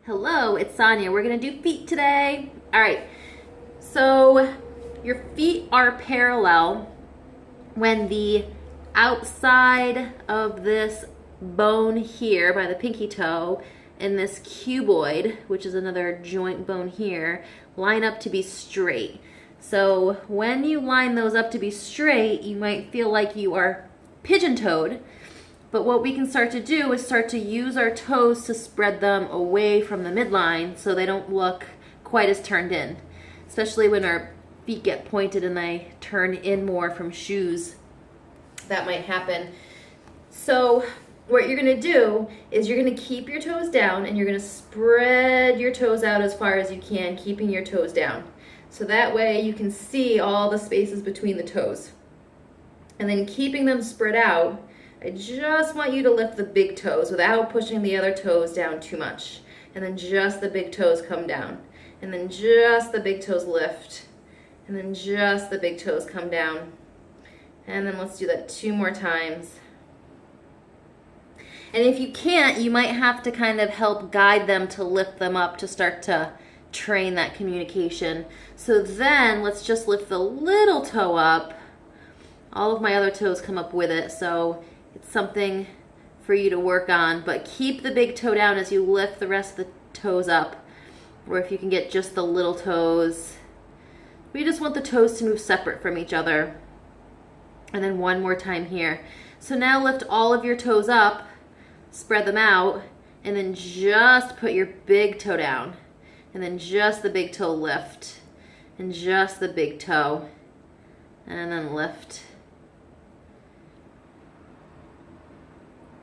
Hello, it's Sonia. We're gonna do feet today. All right, so your feet are parallel when the outside of this bone here by the pinky toe and this cuboid, which is another joint bone here, line up to be straight. So when you line those up to be straight, you might feel like you are pigeon-toed. But what we can start to do is start to use our toes to spread them away from the midline so they don't look quite as turned in, especially when our feet get pointed and they turn in more from shoes. That might happen. So what you're gonna do is you're gonna keep your toes down and you're gonna spread your toes out as far as you can, keeping your toes down. So that way you can see all the spaces between the toes. And then keeping them spread out, I just want you to lift the big toes without pushing the other toes down too much. And then just the big toes come down. And then just the big toes lift. And then just the big toes come down. And then let's do that 2 more times. And if you can't, you might have to kind of help guide them to lift them up to start to train that communication. So then let's just lift the little toe up. All of my other toes come up with it, so it's something for you to work on, but keep the big toe down as you lift the rest of the toes up, or if you can get just the little toes. We just want the toes to move separate from each other. And then 1 more time here. So now lift all of your toes up, spread them out, and then just put your big toe down. And then just the big toe lift, and just the big toe, and then lift.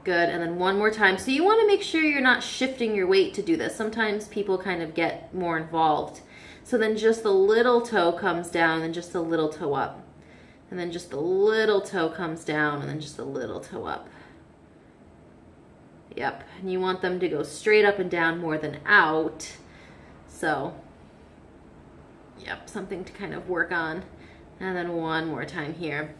Good, and then 1 more time. So you want to make sure you're not shifting your weight to do this. Sometimes people kind of get more involved. So then just the little toe comes down and just the little toe up. And then just the little toe comes down and then just the little toe up. Yep, and you want them to go straight up and down more than out. So, yep, something to kind of work on. And then 1 more time here.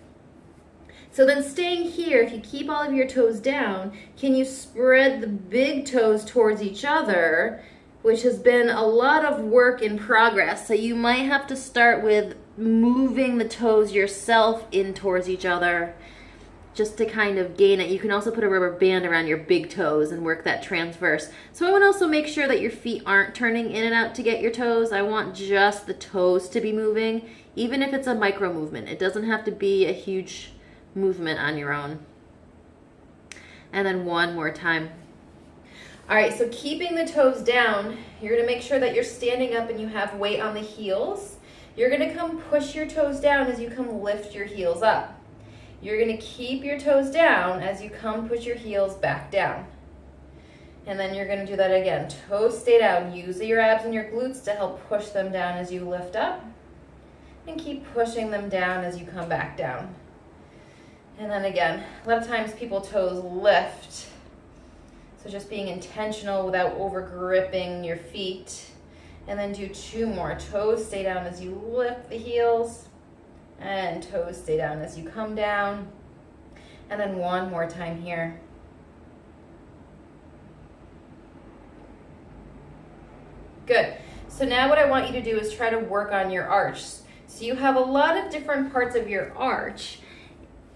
So then staying here, if you keep all of your toes down, can you spread the big toes towards each other, which has been a lot of work in progress. So you might have to start with moving the toes yourself in towards each other just to kind of gain it. You can also put a rubber band around your big toes and work that transverse. So I want to also make sure that your feet aren't turning in and out to get your toes. I want just the toes to be moving, even if it's a micro movement. It doesn't have to be a huge movement on your own. And then 1 more time. All right, so keeping the toes down, you're gonna make sure that you're standing up and you have weight on the heels. You're gonna come push your toes down as you come lift your heels up. You're gonna keep your toes down as you come push your heels back down. And then you're gonna do that again. Toes stay down. Use your abs and your glutes to help push them down as you lift up. And keep pushing them down as you come back down. And then again, a lot of times people toes lift. So just being intentional without over gripping your feet. And then do 2 more. Toes stay down as you lift the heels. And toes stay down as you come down. And then 1 more time here. Good. So now what I want you to do is try to work on your arch. So you have a lot of different parts of your arch.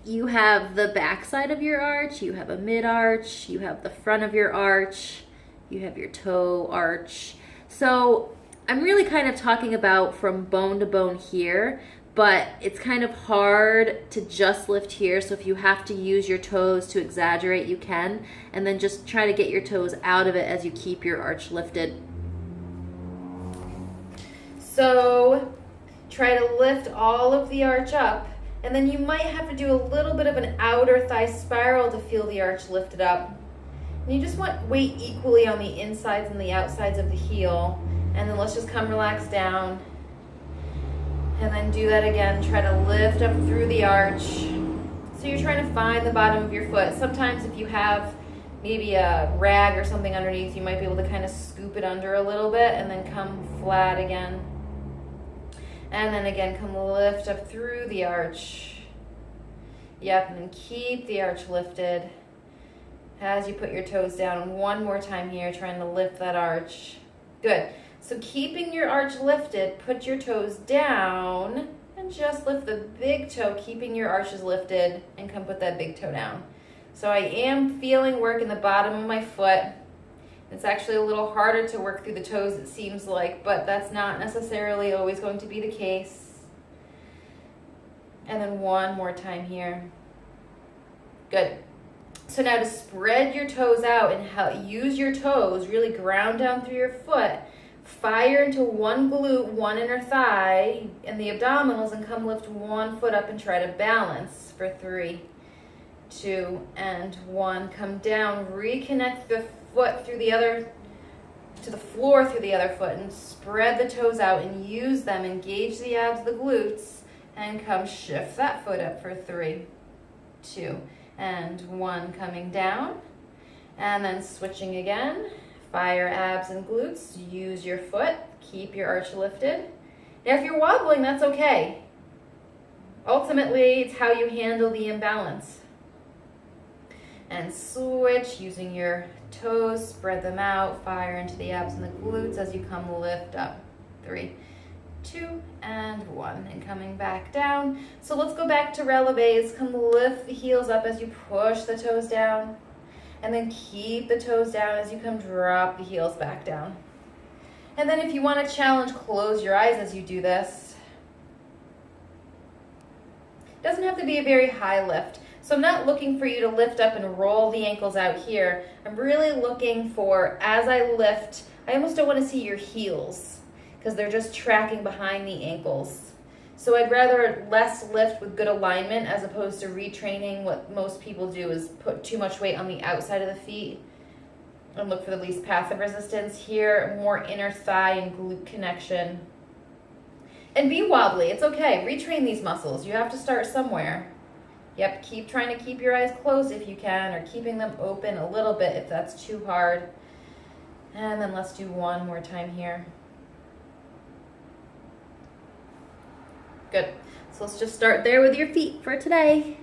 You have the back side of your arch, you have a mid arch, you have the front of your arch, you have your toe arch. So I'm really kind of talking about from bone to bone here, but it's kind of hard to just lift here. So if you have to use your toes to exaggerate, you can, and then just try to get your toes out of it as you keep your arch lifted. So try to lift all of the arch up. And then you might have to do a little bit of an outer thigh spiral to feel the arch lifted up. And you just want weight equally on the insides and the outsides of the heel. And then let's just come relax down. And then do that again. Try to lift up through the arch. So you're trying to find the bottom of your foot. Sometimes if you have maybe a rag or something underneath, you might be able to kind of scoop it under a little bit and then come flat again. And then again, come lift up through the arch. Yep, and then keep the arch lifted. as you put your toes down. One more time here, trying to lift that arch. Good. So keeping your arch lifted, put your toes down and just lift the big toe, keeping your arches lifted, and come put that big toe down. So I am feeling work in the bottom of my foot. It's actually a little harder to work through the toes, it seems like, but that's not necessarily always going to be the case. And then one more time here. Good. So now to spread your toes out and use your toes, really ground down through your foot, fire into one glute, one inner thigh, and the abdominals, and come lift one foot up and try to balance for 3, 2, and 1. Come down, reconnect the foot through the other, to the floor through the other foot, and spread the toes out and use them, engage the abs, the glutes, and come shift that foot up for 3, 2, and 1. Coming down, and then switching again. Fire abs and glutes, use your foot, keep your arch lifted. Now if you're wobbling, that's okay. Ultimately, it's how you handle the imbalance. And switch, using your toes, spread them out, fire into the abs and the glutes as you come lift up. 3, 2, and 1, and coming back down. So let's go back to relevés. Come lift the heels up as you push the toes down. And then keep the toes down as you come drop the heels back down. And then if you want to challenge, close your eyes as you do this. It doesn't have to be a very high lift. So I'm not looking for you to lift up and roll the ankles out here. I'm really looking for, as I lift, I almost don't want to see your heels because they're just tracking behind the ankles. So I'd rather less lift with good alignment as opposed to retraining. What most people do is put too much weight on the outside of the feet and look for the least path of resistance. Here, more inner thigh and glute connection. And be wobbly, it's okay. Retrain these muscles. You have to start somewhere. Yep, keep trying to keep your eyes closed if you can, or keeping them open a little bit if that's too hard. And then let's do one more time here. Good. So let's just start there with your feet for today.